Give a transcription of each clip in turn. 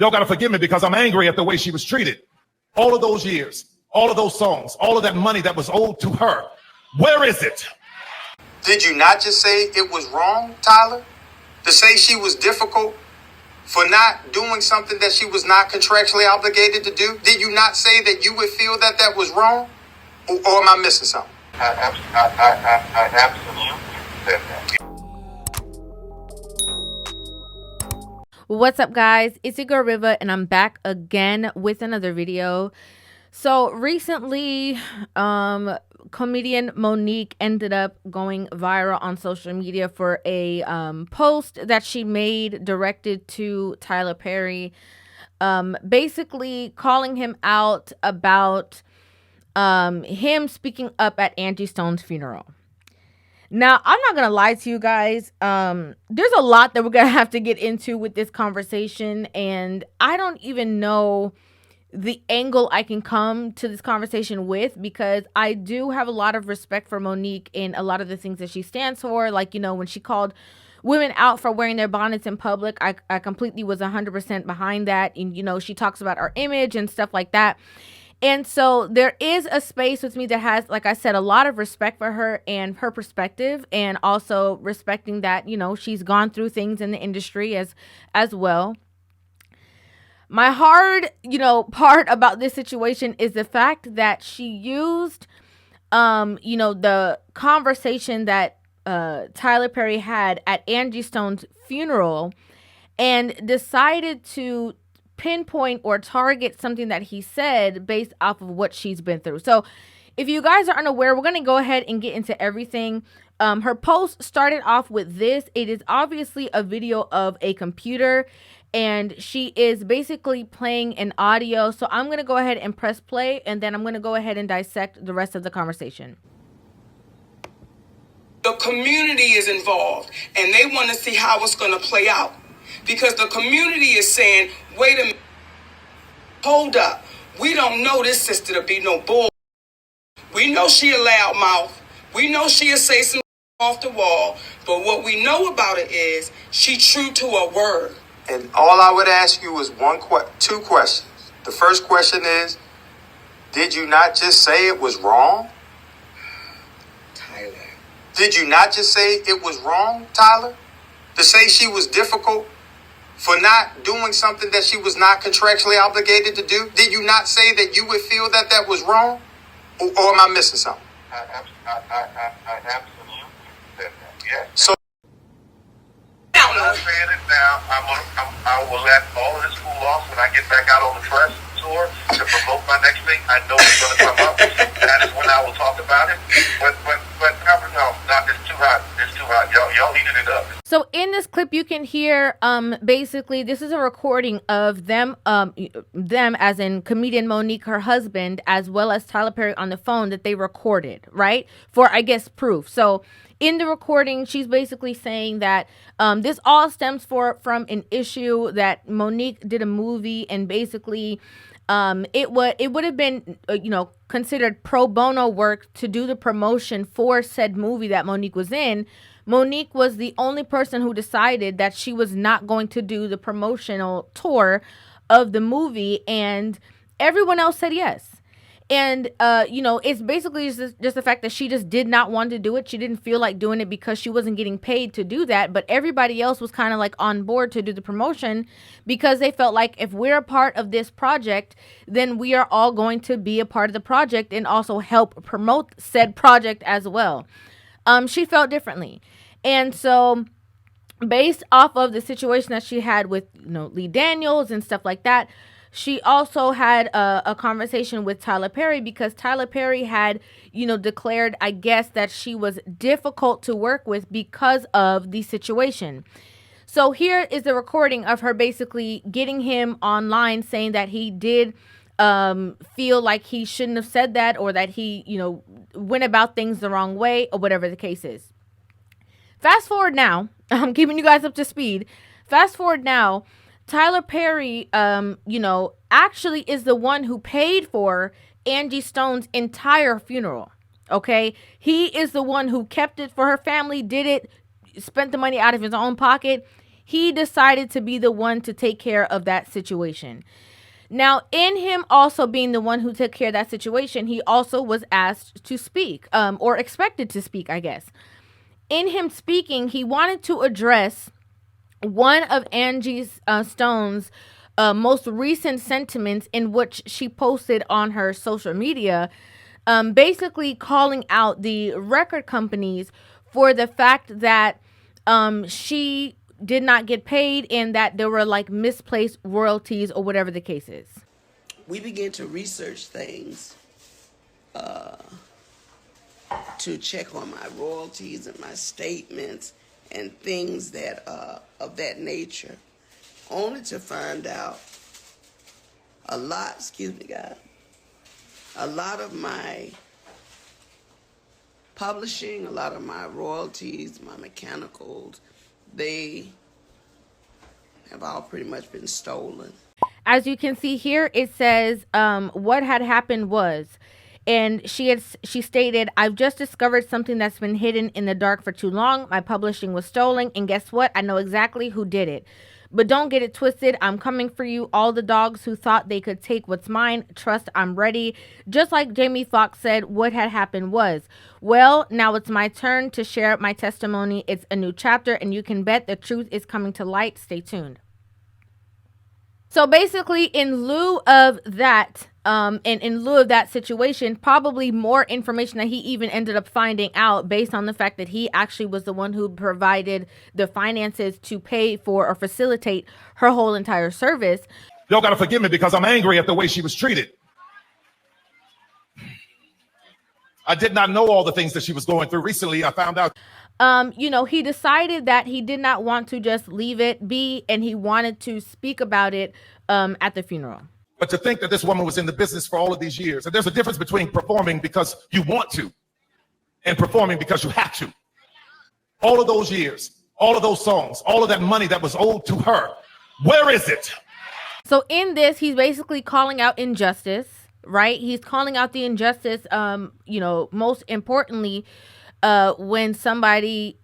Y'all got to forgive me because I'm angry at the way she was treated. All of those years, all of those songs, all of that money that was owed to her. Where is it? Did you not just say it was wrong, Tyler? To say she was difficult for not doing something that she was not contractually obligated to do? Did you not say that you would feel that that was wrong? Or am I missing something? I absolutely said that. What's up, guys? It's your girl Rivah, and I'm back again with another video. So recently, comedian Monique ended up going viral on social media for a post that she made directed to Tyler Perry, basically calling him out about him speaking up at Angie Stone's funeral. Now, I'm not going to lie to you guys. There's a lot that we're going to have to get into with this conversation, and I don't even know the angle I can come to this conversation with, because I do have a lot of respect for Monique in a lot of the things that she stands for. Like, you know, when she called women out for wearing their bonnets in public, I completely was 100% behind that. And, you know, she talks about our image and stuff like that. And so there is a space with me that has, like I said, a lot of respect for her and her perspective, and also respecting that, you know, she's gone through things in the industry as well. My hard, part about this situation is the fact that she used, the conversation that Tyler Perry had at Angie Stone's funeral and decided to pinpoint or target something that he said based off of what she's been through. So if you guys are unaware, we're going to go ahead and get into everything. Her post started off with this. It is obviously a video of a computer, and she is basically playing an audio. So I'm going to go ahead and press play, and then I'm going to go ahead and dissect the rest of the conversation. The community is involved, and they want to see how it's going to play out. Because the community is saying, wait a minute, hold up. We don't know this sister to be no bull. We know she a loud mouth. We know she'll say some off the wall. But what we know about it is she true to her word. And all I would ask you is two questions. The first question is, did you not just say it was wrong? Tyler. Did you not just say it was wrong, Tyler? To say she was difficult for not doing something that she was not contractually obligated to do? Did you not say that you would feel that that was wrong? Or am I missing something? I absolutely said that, yeah. So I'm saying it now. I will let all of this cool off when I get back out on the press tour to promote my next thing. I know it's going to come up. That is when I will talk about it. But no, it's too hot. It's too hot. Y'all heated it up. So in this clip, you can hear, basically, this is a recording of them as in comedian Monique, her husband, as well as Tyler Perry on the phone that they recorded, right? For, I guess, proof. So in the recording, she's basically saying that this all stems from an issue that Monique did a movie, and basically it would have been, considered pro bono work to do the promotion for said movie that Monique was in. Monique was the only person who decided that she was not going to do the promotional tour of the movie, and everyone else said yes. And, it's basically just the fact that she just did not want to do it. She didn't feel like doing it because she wasn't getting paid to do that. But everybody else was kind of like on board to do the promotion, because they felt like if we're a part of this project, then we are all going to be a part of the project and also help promote said project as well. She felt differently. And so based off of the situation that she had with, Lee Daniels and stuff like that, she also had a conversation with Tyler Perry, because Tyler Perry had, declared, I guess, that she was difficult to work with because of the situation. So here is the recording of her basically getting him online, saying that he did feel like he shouldn't have said that, or that he, went about things the wrong way, or whatever the case is. Fast forward now, I'm keeping you guys up to speed. Fast forward now, Tyler Perry, actually is the one who paid for Angie Stone's entire funeral. Okay. He is the one who kept it for her family, did it, spent the money out of his own pocket. he decided to be the one to take care of that situation. Now, in him also being the one who took care of that situation, he also was asked to speak, or expected to speak, I guess. In him speaking, he wanted to address one of Angie Stone's most recent sentiments, in which she posted on her social media, basically calling out the record companies for the fact that she did not get paid and that there were like misplaced royalties or whatever the case is. We began to research things to check on my royalties and my statements and things that of that nature, only to find out a lot of my publishing, a lot of my royalties, my mechanicals, they have all pretty much been stolen. As you can see here, it says what had happened was, and she stated, I've just discovered something that's been hidden in the dark for too long. My publishing was stolen, and guess what? I know exactly who did it. But don't get it twisted. I'm coming for you. All the dogs who thought they could take what's mine. Trust, I'm ready. Just like Jamie Foxx said, what had happened was, well, now it's my turn to share my testimony. It's a new chapter, and you can bet the truth is coming to light. Stay tuned. So basically, in lieu of that, and in lieu of that situation, probably more information that he even ended up finding out based on the fact that he actually was the one who provided the finances to pay for or facilitate her whole entire service. Y'all got to forgive me because I'm angry at the way she was treated. I did not know all the things that she was going through. Recently, I found out. He decided that he did not want to just leave it be, and he wanted to speak about it at the funeral. But to think that this woman was in the business for all of these years, and there's a difference between performing because you want to and performing because you have to. All of those years, all of those songs, all of that money that was owed to her, where is it? So in this, he's basically calling out injustice, right? He's calling out the injustice, most importantly, when somebody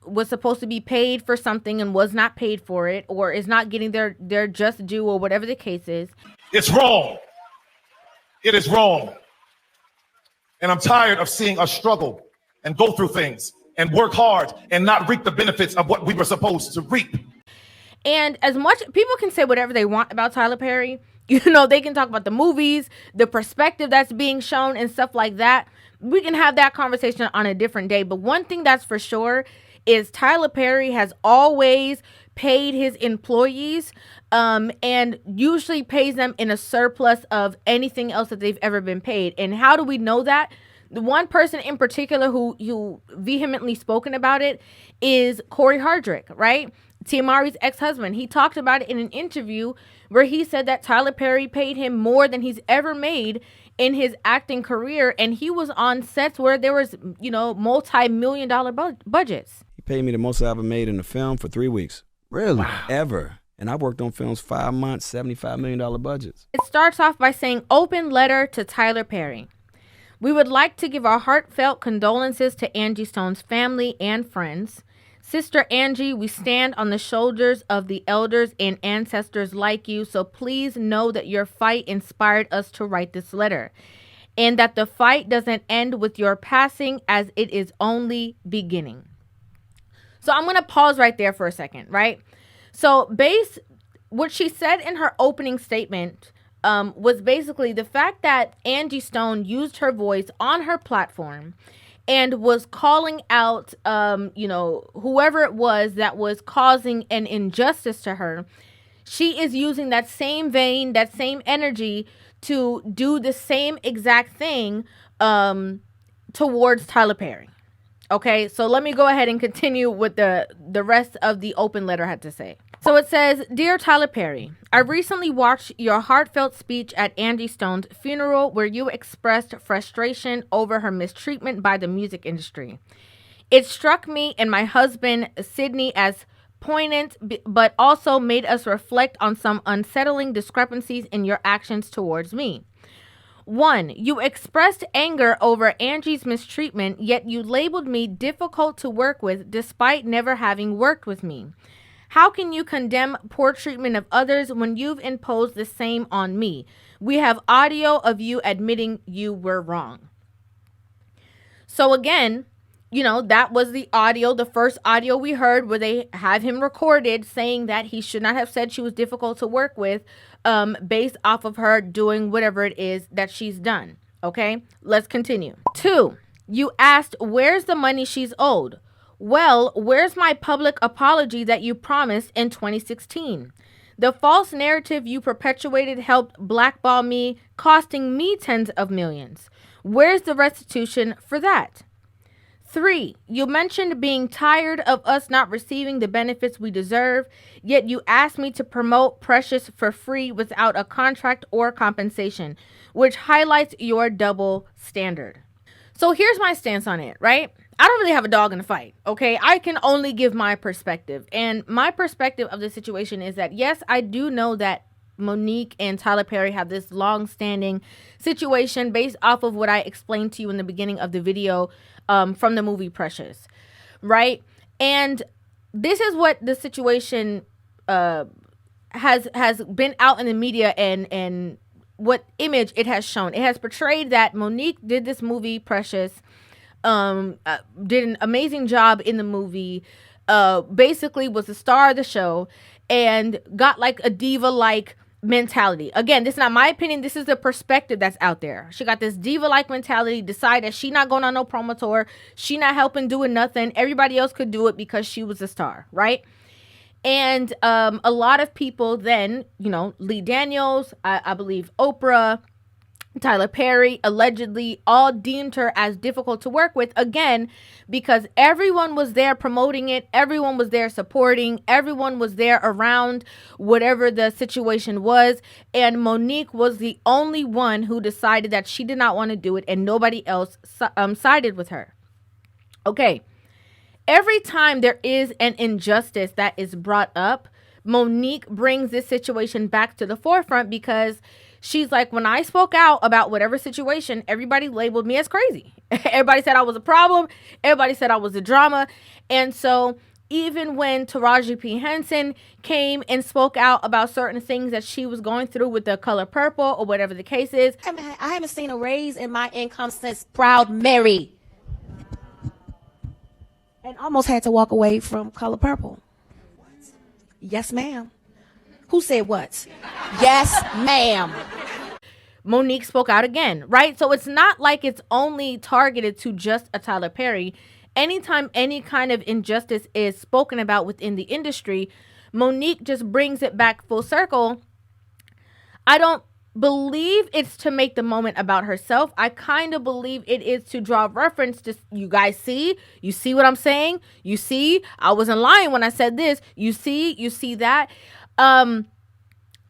was supposed to be paid for something and was not paid for it, or is not getting their just due, or whatever the case is. It's wrong. It is wrong. And I'm tired of seeing us struggle and go through things and work hard and not reap the benefits of what we were supposed to reap. And as much people can say whatever they want about Tyler Perry, they can talk about the movies, the perspective that's being shown and stuff like that. We can have that conversation on a different day. But one thing that's for sure is Tyler Perry has always paid his employees and usually pays them in a surplus of anything else that they've ever been paid. And how do we know that? The one person in particular who vehemently spoken about it is Corey Hardrick, right? Tiamari's ex-husband. He talked about it in an interview where he said that Tyler Perry paid him more than he's ever made in his acting career, and he was on sets where there was, multi-million-dollar budgets. He paid me the most I ever made in a film for 3 weeks. Really? Wow. Ever. And I worked on films 5 months, $75 million budgets. It starts off by saying, open letter to Tyler Perry. We would like to give our heartfelt condolences to Angie Stone's family and friends. Sister Angie, we stand on the shoulders of the elders and ancestors like you, so please know that your fight inspired us to write this letter, and that the fight doesn't end with your passing, as it is only beginning. So I'm going to pause right there for a second, right? So what she said in her opening statement was basically the fact that Angie Stone used her voice on her platform and was calling out, whoever it was that was causing an injustice to her. She is using that same vein, that same energy to do the same exact thing towards Tyler Perry. Okay, so let me go ahead and continue with the rest of the open letter had to say. So it says, Dear Tyler Perry, I recently watched your heartfelt speech at Angie Stone's funeral where you expressed frustration over her mistreatment by the music industry. It struck me and my husband, Sydney, as poignant, but also made us reflect on some unsettling discrepancies in your actions towards me. 1. You expressed anger over Angie's mistreatment, yet you labeled me difficult to work with despite never having worked with me. How can you condemn poor treatment of others when you've imposed the same on me? We have audio of you admitting you were wrong. So again, that was the audio, the first audio we heard where they have him recorded saying that he should not have said she was difficult to work with, based off of her doing whatever it is that she's done. Okay, let's continue. 2, you asked, where's the money she's owed? Well, where's my public apology that you promised in 2016? The false narrative you perpetuated helped blackball me, costing me tens of millions. Where's the restitution for that? 3, you mentioned being tired of us not receiving the benefits we deserve, yet you asked me to promote Precious for free without a contract or compensation, which highlights your double standard. So here's my stance on it, right? I don't really have a dog in the fight, okay? I can only give my perspective. And my perspective of the situation is that, yes, I do know that Monique and Tyler Perry have this long-standing situation based off of what I explained to you in the beginning of the video, from the movie Precious, right? And this is what the situation has been out in the media, and what image it has shown. It has portrayed that Monique did this movie Precious, did an amazing job in the movie, basically was the star of the show, and got like a diva-like mentality. Again, this is not my opinion. This is the perspective that's out there. She got this diva-like mentality, decide that she not going on no promo tour. She not helping doing nothing. Everybody else could do it because she was a star, right? And a lot of people then, Lee Daniels, I believe Oprah, Tyler Perry, allegedly all deemed her as difficult to work with, again, because everyone was there promoting it. Everyone was there supporting. Everyone was there around whatever the situation was. And Monique was the only one who decided that she did not want to do it, and nobody else sided with her. Okay. Every time there is an injustice that is brought up, Monique brings this situation back to the forefront, because she's like, when I spoke out about whatever situation, everybody labeled me as crazy. Everybody said I was a problem. Everybody said I was a drama. And so even when Taraji P. Henson came and spoke out about certain things that she was going through with the color purple or whatever the case is, I haven't seen a raise in my income since Proud Mary. And almost had to walk away from color purple. Yes, ma'am. Who said what? Yes, ma'am. Monique spoke out again, right? So it's not like it's only targeted to just a Tyler Perry. Anytime any kind of injustice is spoken about within the industry, Monique just brings it back full circle. I don't believe it's to make the moment about herself. I kind of believe it is to draw reference to, you guys see? You see what I'm saying? You see? I wasn't lying when I said this. You see that?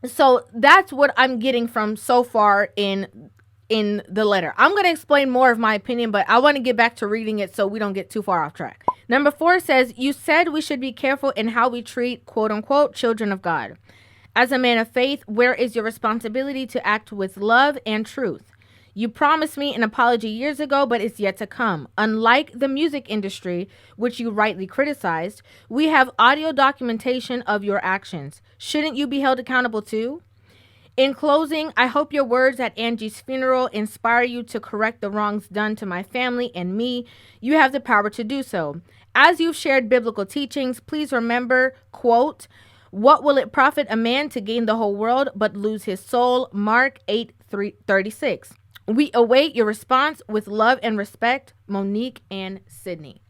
So that's what I'm getting from so far in the letter. I'm going to explain more of my opinion, but I want to get back to reading it so we don't get too far off track. Number 4 says, you said we should be careful in how we treat quote unquote children of God. As a man of faith, where is your responsibility to act with love and truth? You promised me an apology years ago, but it's yet to come. Unlike the music industry, which you rightly criticized, we have audio documentation of your actions. Shouldn't you be held accountable too? In closing, I hope your words at Angie's funeral inspire you to correct the wrongs done to my family and me. You have the power to do so. As you've shared biblical teachings, please remember, quote, what will it profit a man to gain the whole world but lose his soul? Mark 8:36. We await your response with love and respect, Monique and Sydney.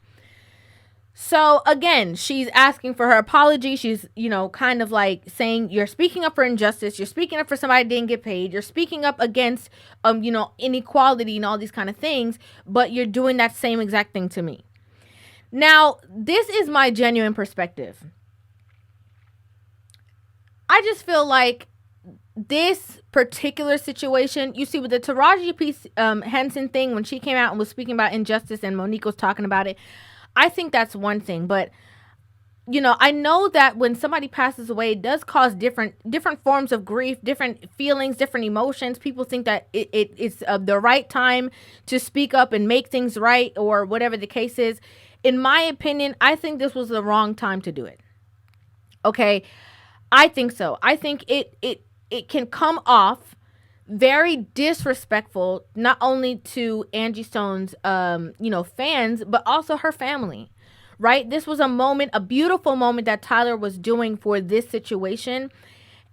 So again, she's asking for her apology. She's, kind of like saying, you're speaking up for injustice. You're speaking up for somebody who didn't get paid. You're speaking up against, inequality and all these kind of things, but you're doing that same exact thing to me. Now, this is my genuine perspective. I just feel like this particular situation, you see with the Taraji P. Henson thing, when she came out and was speaking about injustice and Monique was talking about it, I think that's one thing. But, I know that when somebody passes away, it does cause different forms of grief, different feelings, different emotions. People think that it's the right time to speak up and make things right or whatever the case is. In my opinion, I think this was the wrong time to do it. Okay, I think so. I think it can come off very disrespectful, not only to Angie Stone's fans, but also her family. Right? This was a moment, a beautiful moment that Tyler was doing for this situation.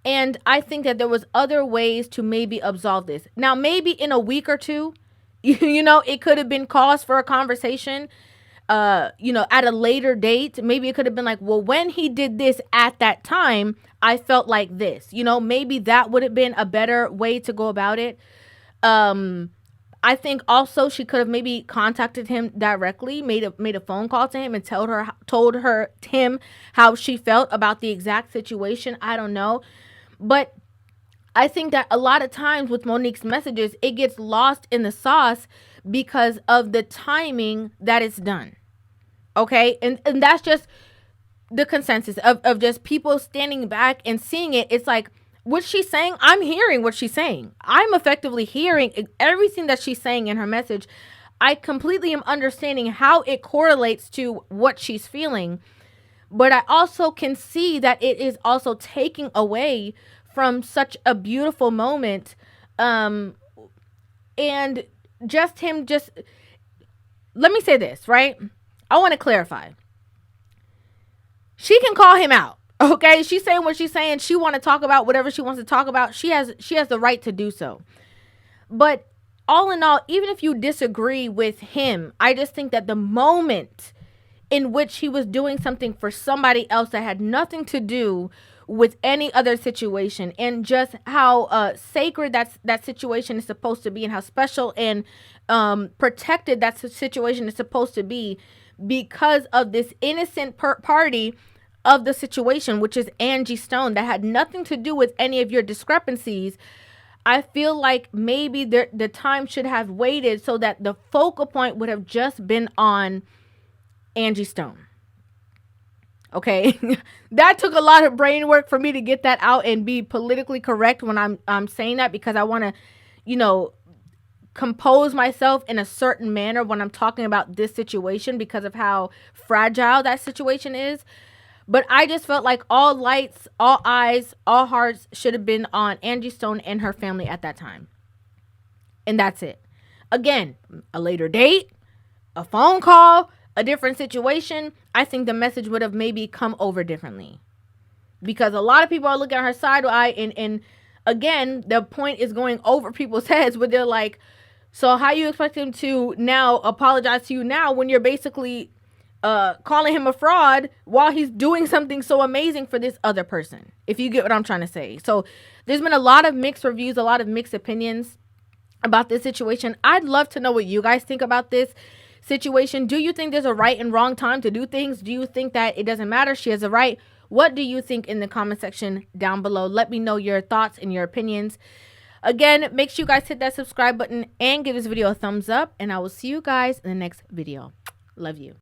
And I think that there was other ways to maybe absolve this. Now, maybe in a week or two, it could have been cause for a conversation. At a later date, maybe it could have been like, well, when he did this at that time, I felt like this. Maybe that would have been a better way to go about it. I think also she could have maybe contacted him directly, made a phone call to him and told him how she felt about the exact situation. I don't know. But I think that a lot of times with Monique's messages, it gets lost in the sauce because of the timing that it's done. Okay? And that's just the consensus of just people standing back and seeing it. It's like, what she's saying, I'm hearing what she's saying. I'm effectively hearing everything that she's saying in her message. I completely am understanding how it correlates to what she's feeling. But I also can see that it is also taking away from such a beautiful moment. And let me say this, right? I want to clarify. She can call him out. Okay, she's saying what she's saying. She want to talk about whatever she wants to talk about. She has the right to do so. But all in all, even if you disagree with him, I just think that the moment in which he was doing something for somebody else that had nothing to do with any other situation, and just how sacred that situation is supposed to be, and how special and protected that situation is supposed to be, because of this innocent party of the situation, which is Angie Stone, that had nothing to do with any of your discrepancies. I feel like maybe the time should have waited so that the focal point would have just been on Angie Stone. Okay, that took a lot of brain work for me to get that out and be politically correct when I'm saying that, because I want to, compose myself in a certain manner when I'm talking about this situation because of how fragile that situation is. But I just felt like all lights, all eyes, all hearts should have been on Angie Stone and her family at that time. And that's it. Again, a later date, a phone call, a different situation, I think the message would have maybe come over differently. Because a lot of people are looking at her side eye, and again, the point is going over people's heads where they're like, so how you expect him to now apologize to you now when you're basically calling him a fraud while he's doing something so amazing for this other person, if you get what I'm trying to say. So there's been a lot of mixed reviews, a lot of mixed opinions about this situation. I'd love to know what you guys think about this situation. Do you think there's a right and wrong time to do things? Do you think that it doesn't matter? She has a right. What do you think in the comment section down below? Let me know your thoughts and your opinions. Again, make sure you guys hit that subscribe button and give this video a thumbs up, and I will see you guys in the next video. Love you.